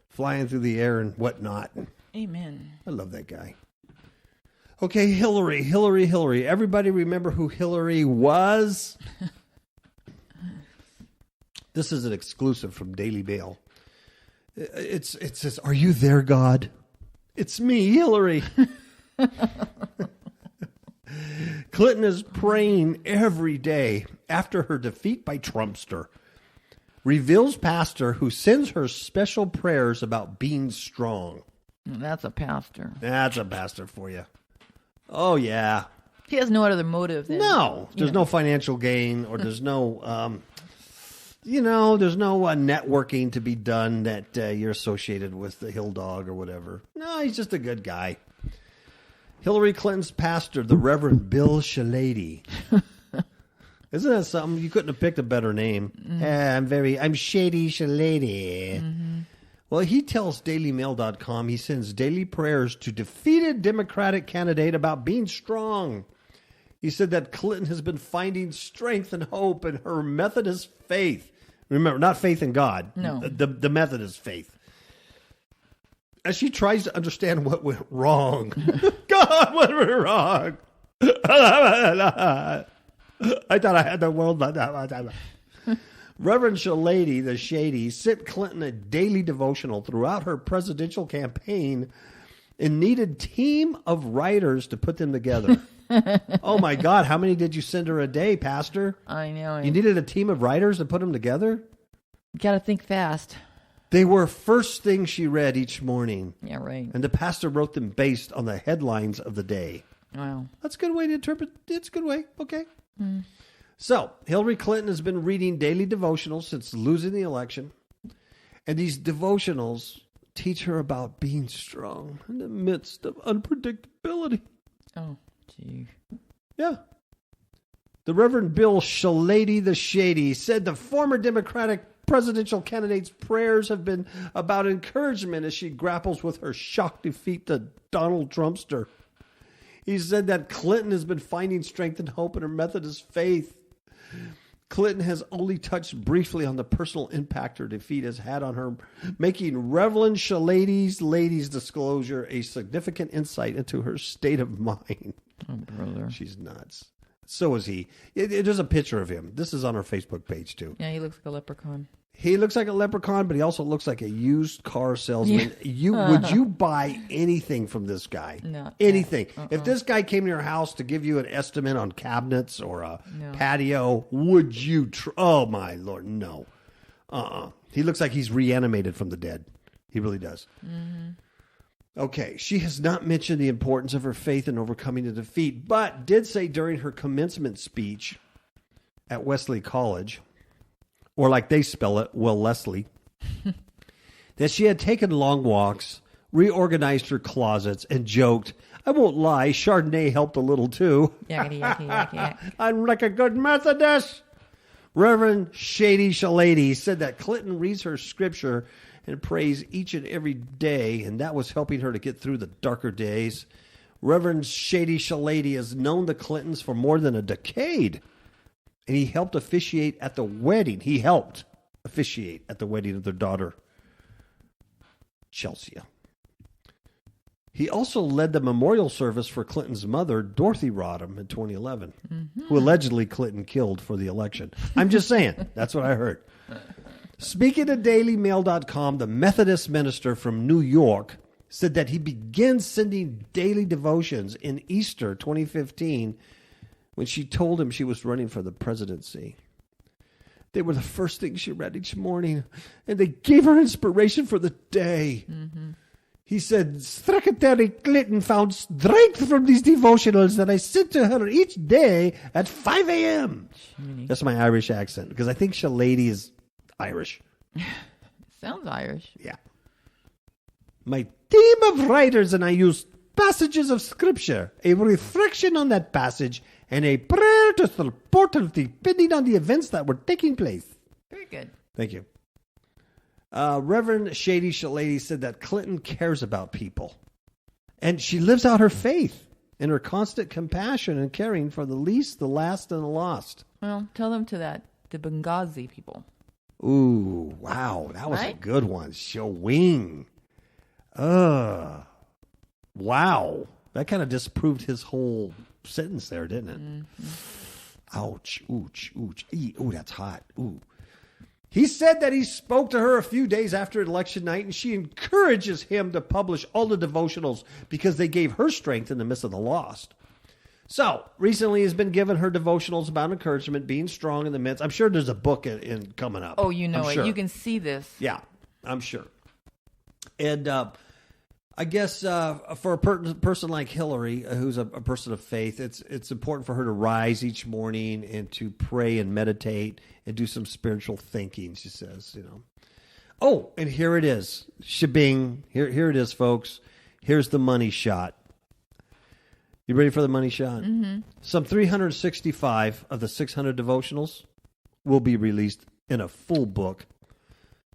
Flying through the air and whatnot. Amen. I love that guy. Okay, Hillary. Everybody remember who Hillary was? This is an exclusive from Daily Mail. It says, "Are you there, God? It's me, Hillary." Clinton is praying every day after her defeat by Trumpster. Reveals pastor who sends her special prayers about being strong. That's a pastor. That's a pastor for you. Oh, yeah. He has no other motive than... No. There's no financial gain, or there's no... there's no networking to be done that you're associated with the Hill Dog or whatever. No, he's just a good guy. Hillary Clinton's pastor, the Reverend Bill Shady. Isn't that something? You couldn't have picked a better name. I'm Shady Shady. Well, he tells DailyMail.com he sends daily prayers to defeated Democratic candidate about being strong. He said that Clinton has been finding strength and hope in her Methodist faith. Remember, not faith in God. No. The Methodist faith. As she tries to understand what went wrong. God, what went wrong? I thought I had the world. Reverend Shady, the Shady, sent Clinton a daily devotional throughout her presidential campaign and needed team of writers to put them together. Oh, my God. How many did you send her a day, Pastor? I know. You needed a team of writers to put them together? You got to think fast. They were first thing she read each morning. Yeah, right. And the pastor wrote them based on the headlines of the day. Wow. That's a good way to interpret. It's a good way. Okay. So, Hillary Clinton has been reading daily devotionals since losing the election. And these devotionals teach her about being strong in the midst of unpredictability. Oh, gee. Yeah. The Reverend Bill Shady, the Shady, said the former Democratic presidential candidate's prayers have been about encouragement as she grapples with her shock defeat to Donald Trumpster. He said that Clinton has been finding strength and hope in her Methodist faith. Clinton has only touched briefly on the personal impact her defeat has had on her, making Reverend Shady's lady's disclosure a significant insight into her state of mind. Oh, brother. She's nuts. So is he. There's a picture of him. This is on our Facebook page, too. Yeah, he looks like a leprechaun. He looks like a leprechaun, but he also looks like a used car salesman. Yeah. Would you buy anything from this guy? No. Anything. If this guy came to your house to give you an estimate on cabinets or a patio, would you? Oh, my Lord, no. He looks like he's reanimated from the dead. He really does. Okay, she has not mentioned the importance of her faith in overcoming the defeat, but did say during her commencement speech at Wesley College, or like they spell it, Leslie, that she had taken long walks, reorganized her closets, and joked, "I won't lie, Chardonnay helped a little too." Yakety, yakety, yakety, yak. I'm like a good Methodist. Reverend Shady said that Clinton reads her scripture and prays each and every day, and that was helping her to get through the darker days. Reverend Shady has known the Clintons for more than a decade. And he helped officiate at the wedding. He helped officiate at the wedding of their daughter, Chelsea. He also led the memorial service for Clinton's mother, Dorothy Rodham, in 2011, who allegedly Clinton killed for the election. I'm just saying. That's what I heard. Speaking to DailyMail.com, the Methodist minister from New York said that he began sending daily devotions in Easter 2015 when she told him she was running for the presidency. They were the first things she read each morning, and they gave her inspiration for the day. He said, Secretary Clinton found strength from these devotionals that I sent to her each day at 5 a.m. That's my Irish accent, because I think Shady is Irish. Sounds Irish. Yeah. My team of writers and I used passages of Scripture, a reflection on that passage, and a prayer to support her depending on the events that were taking place. Very good. Thank you. Reverend Shady Shalady said that Clinton cares about people, and she lives out her faith in her constant compassion and caring for the least, the last, and the lost. Well, tell them to that, the Benghazi people. Ooh, wow. That was a good one. Showing. Wow. That kind of disproved his whole sentence there, didn't it? Ouch. Ooch. Ooh, that's hot. Ooh. He said that he spoke to her a few days after election night, and she encourages him to publish all the devotionals because they gave her strength in the midst of the lost. So, recently has been given her devotionals about encouragement, being strong in the midst. I'm sure there's a book in coming up. Oh, you know it. Sure. You can see this. Yeah, I'm sure. And I guess for a person like Hillary, who's a person of faith, it's important for her to rise each morning and to pray and meditate and do some spiritual thinking, she says, Oh, and here it is. Shebing. Here it is, folks. Here's the money shot. You ready for the money shot? Mm-hmm. Some 365 of the 600 devotionals will be released in a full book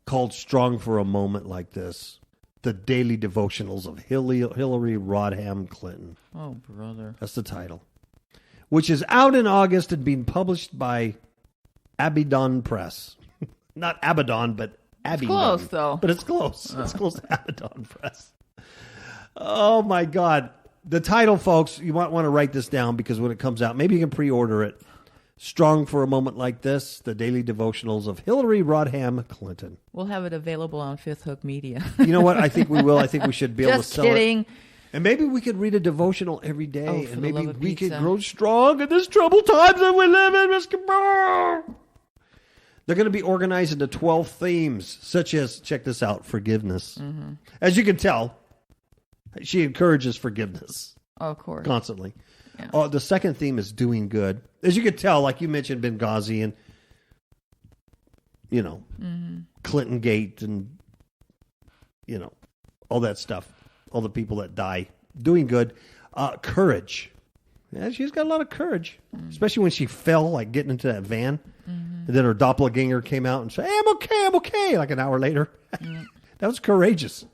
called Strong for a Moment Like This. The Daily Devotionals of Hillary Rodham Clinton. Oh, brother. That's the title. Which is out in August and being published by Abaddon Press. Not Abaddon, but Abaddon. It's close, though. But it's close. It's close to Abaddon Press. Oh, my God. The title, folks, you might want to write this down because when it comes out, maybe you can pre-order it. Strong for a Moment Like This, the daily devotionals of Hillary Rodham Clinton. We'll have it available on Fifth Hook Media. You know what? I think we will. I think we should be able to sell kidding. it. And maybe we could read a devotional every day, and maybe we pizza. could grow strong in this troubled times that we live in, Miss KAPOW. They're going to be organized into 12 themes, such as, check this out, forgiveness. Mm-hmm. As you can tell, she encourages forgiveness. Oh, of course. Constantly. Yeah. The second theme is doing good. As you could tell, like you mentioned, Benghazi and, Clinton Gate and, all that stuff. All the people that die. Doing good. Courage. Yeah, she's got a lot of courage. Especially when she fell, like getting into that van. Mm-hmm. And then her doppelganger came out and said, hey, I'm okay, like an hour later. That was courageous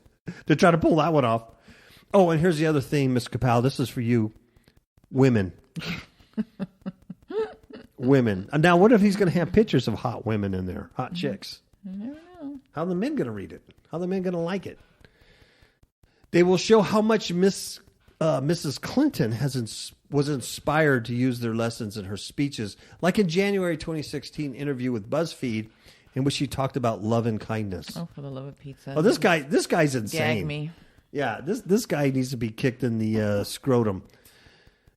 to try to pull that one off. Oh, and here's the other thing, Miss KAPOW. This is for you. Women. Women. Now, what if he's going to have pictures of hot women in there? Hot chicks. I never know. How are the men going to read it? How are the men going to like it? They will show how much Mrs. Clinton was inspired to use their lessons in her speeches, like in January 2016 interview with BuzzFeed, in which she talked about love and kindness. Oh, for the love of pizza. Oh, this guy's insane. Gag me. Yeah, this guy needs to be kicked in the scrotum.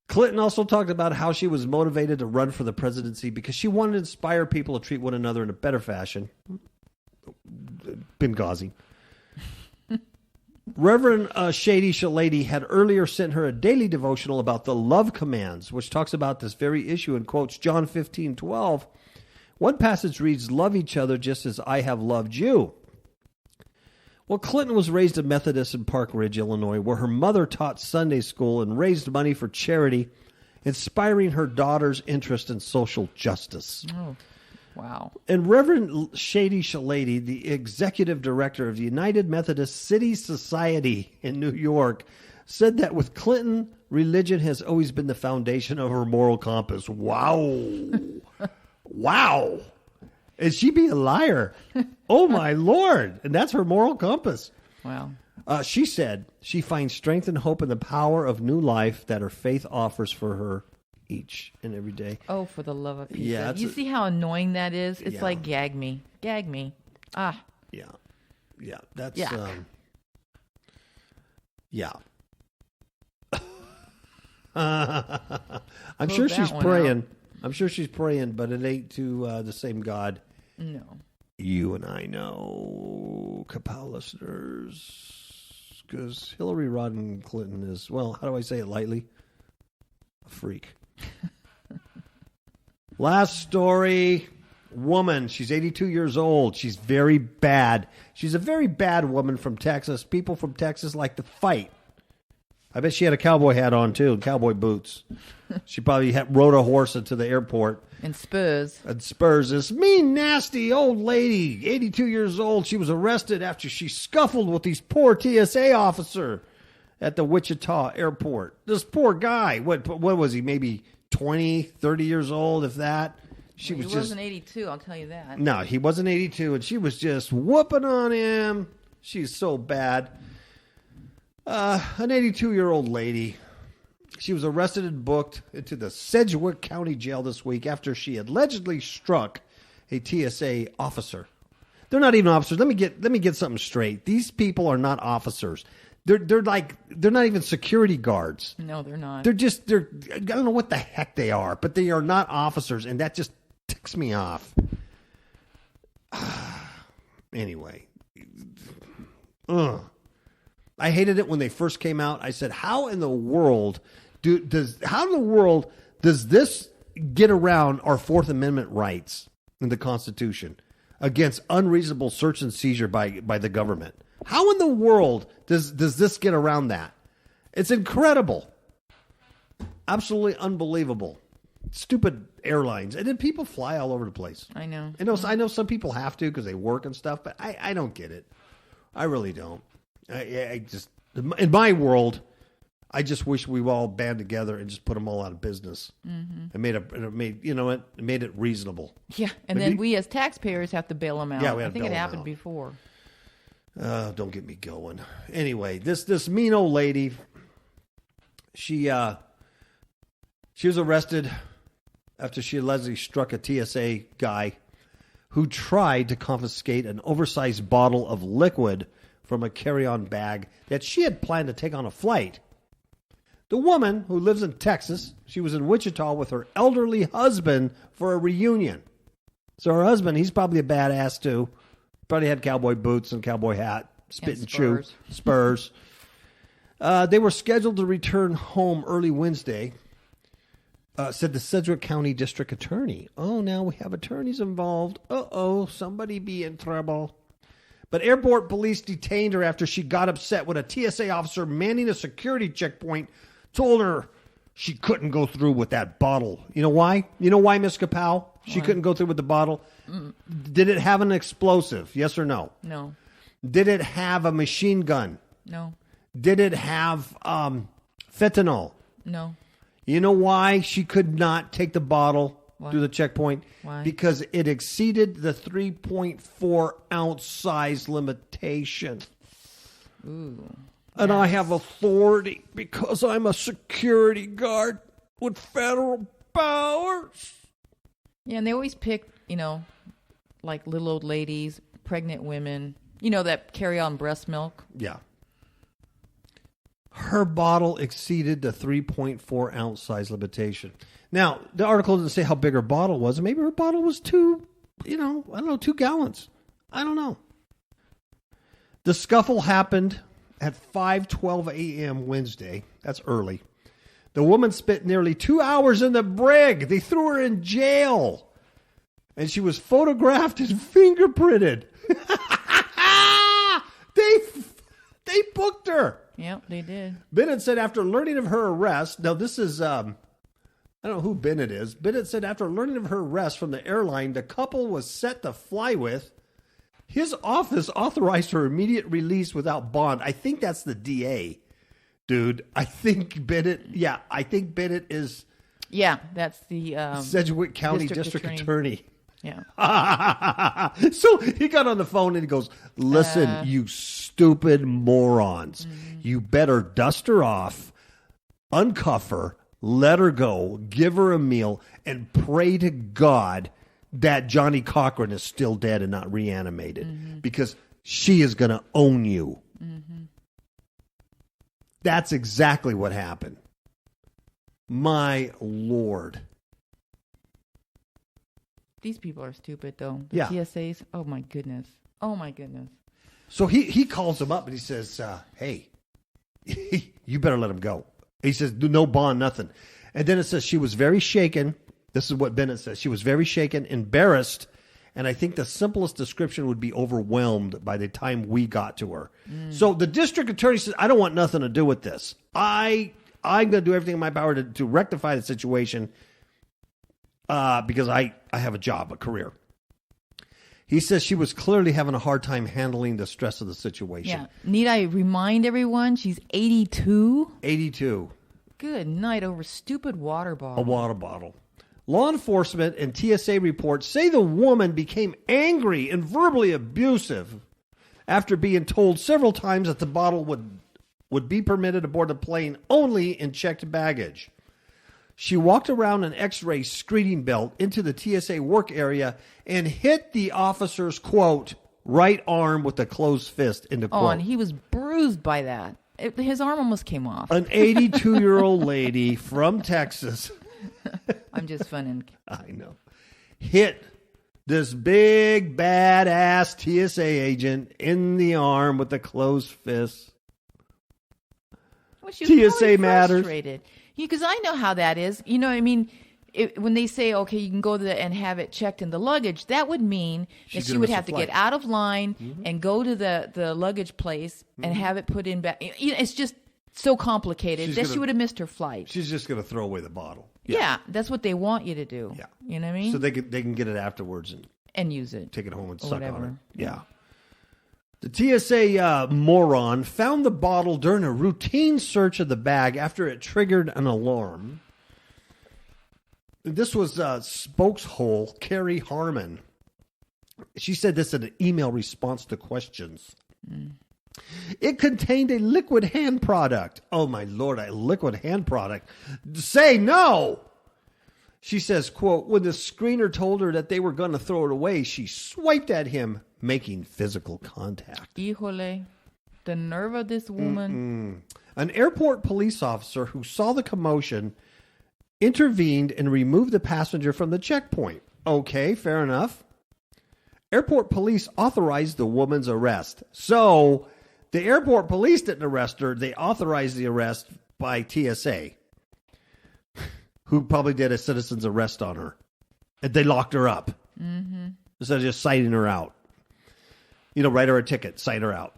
Clinton also talked about how she was motivated to run for the presidency because she wanted to inspire people to treat one another in a better fashion. Benghazi. Reverend Shady Shalady had earlier sent her a daily devotional about the love commands, which talks about this very issue and quotes John 15:12. One passage reads, love each other just as I have loved you. Well, Clinton was raised a Methodist in Park Ridge, Illinois, where her mother taught Sunday school and raised money for charity, inspiring her daughter's interest in social justice. Oh, wow. And Reverend Shady Shalady, the executive director of the United Methodist City Society in New York, said that with Clinton, religion has always been the foundation of her moral compass. Wow. Wow. Is she be a liar? Oh, my Lord. And that's her moral compass. Wow. She said she finds strength and hope in the power of new life that her faith offers for her each and every day. Oh, for the love of Pizza. Yeah, You see how annoying that is? It's Yeah. like gag me. Gag me. Ah. Yeah. Yeah. That's, Yeah. Yeah. I'm Pull sure that she's one praying. I'm sure she's praying, but it ain't to the same God. No. You and I know, KAPOW listeners, because Hillary Rodham Clinton is, well, how do I say it lightly? A freak. Last story, woman. She's 82 years old. She's very bad. She's a very bad woman from Texas. People from Texas like to fight. I bet she had a cowboy hat on, too, and cowboy boots. She probably rode a horse into the airport. And Spurs. And Spurs, this mean, nasty old lady, 82 years old. She was arrested after she scuffled with these poor TSA officer at the Wichita airport. This poor guy, what was he, maybe 20, 30 years old, if that? He wasn't 82, I'll tell you that. No, he wasn't 82, and she was just whooping on him. She's so bad. An 82-year-old lady. She was arrested and booked into the Sedgwick County Jail this week after she allegedly struck a TSA officer. They're not even officers. Let me get something straight. These people are not officers. They're not even security guards. No, they're not. I don't know what the heck they are, but they are not officers, and that just ticks me off. Anyway. Ugh. I hated it when they first came out. I said, how in the world does this get around our Fourth Amendment rights in the Constitution against unreasonable search and seizure by the government? How in the world does this get around that? It's incredible. Absolutely unbelievable. Stupid airlines. And then people fly all over the place. I know. I know some people have to because they work and stuff, but I don't get it. I really don't. I just, in my world, I just wish we all band together and just put them all out of business. Mm-hmm. It made it reasonable. Yeah, and then we as taxpayers have to bail them out. Yeah, I think it happened before. Don't get me going. Anyway, this mean old lady, she was arrested after she allegedly struck a TSA guy who tried to confiscate an oversized bottle of liquid from a carry-on bag that she had planned to take on a flight. The woman, who lives in Texas, she was in Wichita with her elderly husband for a reunion. So her husband, he's probably a badass too. Probably had cowboy boots and cowboy hat, spit and chew, spurs. They were scheduled to return home early Wednesday, said the Sedgwick County District Attorney. Oh, now we have attorneys involved. Uh-oh, somebody be in trouble. But airport police detained her after she got upset when a TSA officer manning a security checkpoint told her she couldn't go through with that bottle. You know why? You know why, Miss KAPOW? She couldn't go through with the bottle? Did it have an explosive? Yes or no? No. Did it have a machine gun? No. Did it have fentanyl? No. You know why she could not take the bottle through the checkpoint? Why? Because it exceeded the 3.4 ounce size limitation. Ooh. And I have authority because I'm a security guard with federal powers. Yeah, and they always pick, like little old ladies, pregnant women, that carry on breast milk. Yeah. Her bottle exceeded the 3.4 ounce size limitation. Now, the article didn't say how big her bottle was. Maybe her bottle was 2 gallons. I don't know. The scuffle happened at 5:12 a.m. Wednesday. That's early. The woman spent nearly 2 hours in the brig. They threw her in jail. And she was photographed and fingerprinted. They booked her. Yep, they did. Bennett said after learning of her arrest, now this is, I don't know who Bennett is. Bennett said after learning of her arrest from the airline the couple was set to fly with, his office authorized her immediate release without bond. I think that's the DA, dude. I think Bennett is Yeah, that's the Sedgwick County District Attorney. Yeah. So he got on the phone and he goes, listen, you stupid morons. You better dust her off, uncuff her, let her go, give her a meal, and pray to God that Johnny Cochran is still dead and not reanimated. Because she is going to own you. That's exactly what happened. My Lord. These people are stupid, though. The Yeah. TSAs. Oh my goodness. Oh my goodness. So he calls him up and he says, hey, you better let him go. He says, no bond, nothing. And then it says she was very shaken. This is what Bennett says. She was very shaken, embarrassed, and I think the simplest description would be overwhelmed by the time we got to her. So the district attorney says, I don't want nothing to do with this. I'm going to do everything in my power to rectify the situation because I have a job, a career. He says she was clearly having a hard time handling the stress of the situation. Yeah. Need I remind everyone she's 82? 82. Good night over stupid water bottle. A water bottle. Law enforcement and TSA reports say the woman became angry and verbally abusive after being told several times that the bottle would be permitted aboard the plane only in checked baggage. She walked around an X-ray screening belt into the TSA work area and hit the officer's, quote, right arm with a closed fist, end quote. Oh, and he was bruised by that. His arm almost came off. An 82-year-old lady from Texas. I'm just funning. I know. Hit this big, badass TSA agent in the arm with a closed fist. Well, she was TSA probably matters. frustrated. Because I know how that is. You know, I mean, when they say, okay, you can go and have it checked in the luggage, that would mean that she would have to get out of line and go to the luggage place and have it put in back. It's just so complicated that she would have missed her flight. She's just going to throw away the bottle. Yeah, that's what they want you to do. Yeah. You know what I mean? So they can get it afterwards and use it. take it home and Or suck whatever. on it. Yeah. The TSA moron found the bottle during a routine search of the bag after it triggered an alarm. This was spokeshole Carrie Harmon. She said this in an email response to questions. It contained a liquid hand product. Oh, my Lord, a liquid hand product. Say no. She says, quote, when the screener told her that they were going to throw it away, she swiped at him, making physical contact. Híjole, the nerve of this woman. An airport police officer who saw the commotion intervened and removed the passenger from the checkpoint. Okay, fair enough. Airport police authorized the woman's arrest. So the airport police didn't arrest her. They authorized the arrest by TSA, who probably did a citizen's arrest on her. And they locked her up. Instead of just citing her out. You know, write her a ticket, cite her out.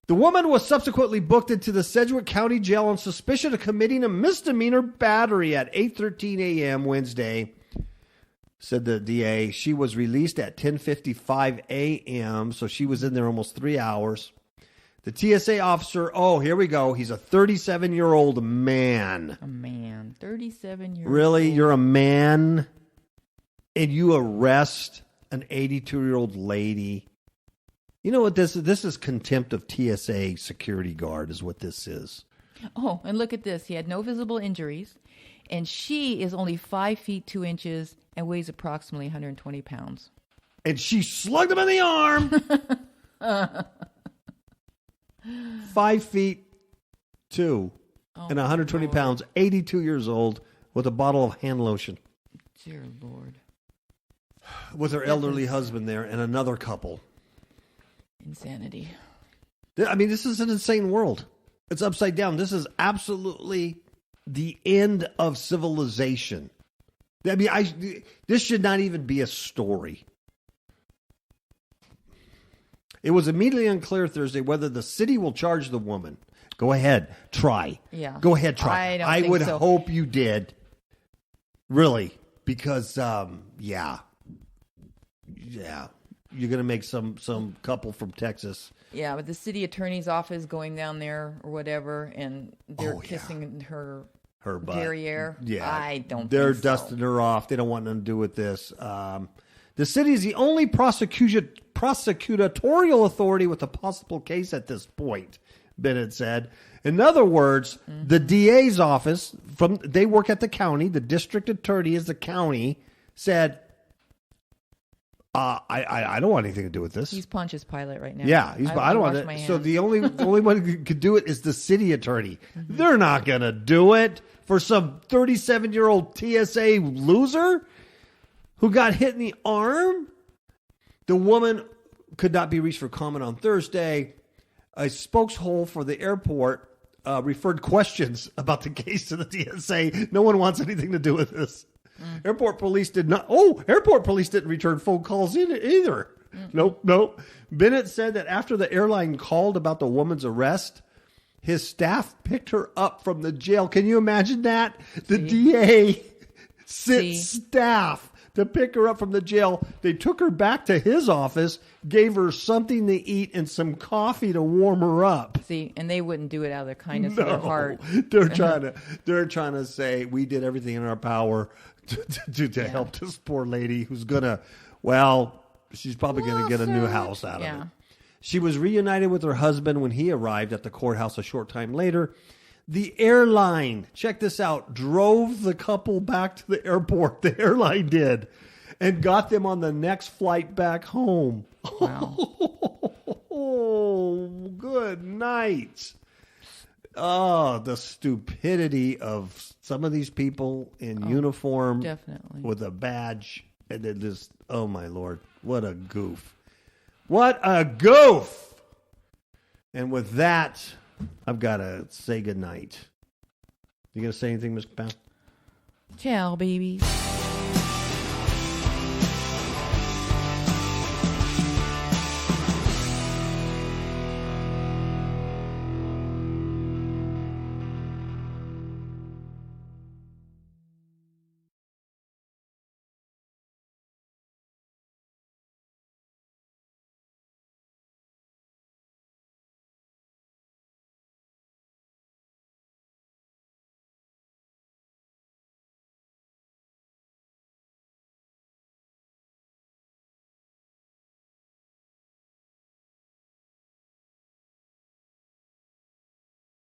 The woman was subsequently booked into the Sedgwick County Jail on suspicion of committing a misdemeanor battery at 8:13 a.m. Wednesday, said the DA. She was released at 10:55 a.m., so she was in there almost 3 hours. The TSA officer, oh, here we go. He's a 37-year-old man. A man, 37-year-old. Really? You're a man and you arrest an 82-year-old lady? You know what this is? This is contempt of TSA security guard is what this is. Oh, and look at this. He had no visible injuries, and she is only 5 feet 2 inches and weighs approximately 120 pounds. And she slugged him in the arm. 5 feet 2 and 120 pounds, 82 years old, with a bottle of hand lotion. Dear Lord. With her elderly husband there and another couple. Insanity. I mean, this is an insane world. It's upside down. This is absolutely the end of civilization. I mean, this should not even be a story. It was immediately unclear Thursday whether the city will charge the woman. Go ahead. Try. Yeah. Go ahead. Try. I would hope you did. Really. Because, yeah. You're going to make some couple from Texas. Yeah, but the city attorney's office going down there or whatever, and they're kissing her her butt. Derriere. Yeah, I don't. They're think dusting so. her off. They don't want nothing to do with this. The city is the only prosecutorial authority with a possible case at this point, Bennett said. In other words, the DA's office, they work at the county, the district attorney is the county, said, I don't want anything to do with this. He's Pontius Pilate right now. Yeah, I don't want my it. hands. So the only one who could do it is the city attorney. They're not going to do it for some 37-year-old TSA loser who got hit in the arm. The woman could not be reached for comment on Thursday. A spokeshole for the airport referred questions about the case to the TSA. No one wants anything to do with this. Airport police did not. Airport police didn't return phone calls either. Nope. Bennett said that after the airline called about the woman's arrest, his staff picked her up from the jail. Can you imagine that? The DA sent staff to pick her up from the jail. They took her back to his office, gave her something to eat and some coffee to warm her up. See, and they wouldn't do it out of their kindness of their heart. They're trying to say we did everything in our power to help this poor lady who's gonna, she's probably gonna get a new house out of it. She was reunited with her husband when he arrived at the courthouse a short time later. The airline, check this out, drove the couple back to the airport. The airline did, and got them on the next flight back home. Wow. Oh, good night. Oh, the stupidity of some of these people in uniform, definitely, with a badge, and then just, oh my Lord, what a goof. What a goof. And with that, I've got to say goodnight. You going to say anything, Ms. KAPOW? Ciao, babies.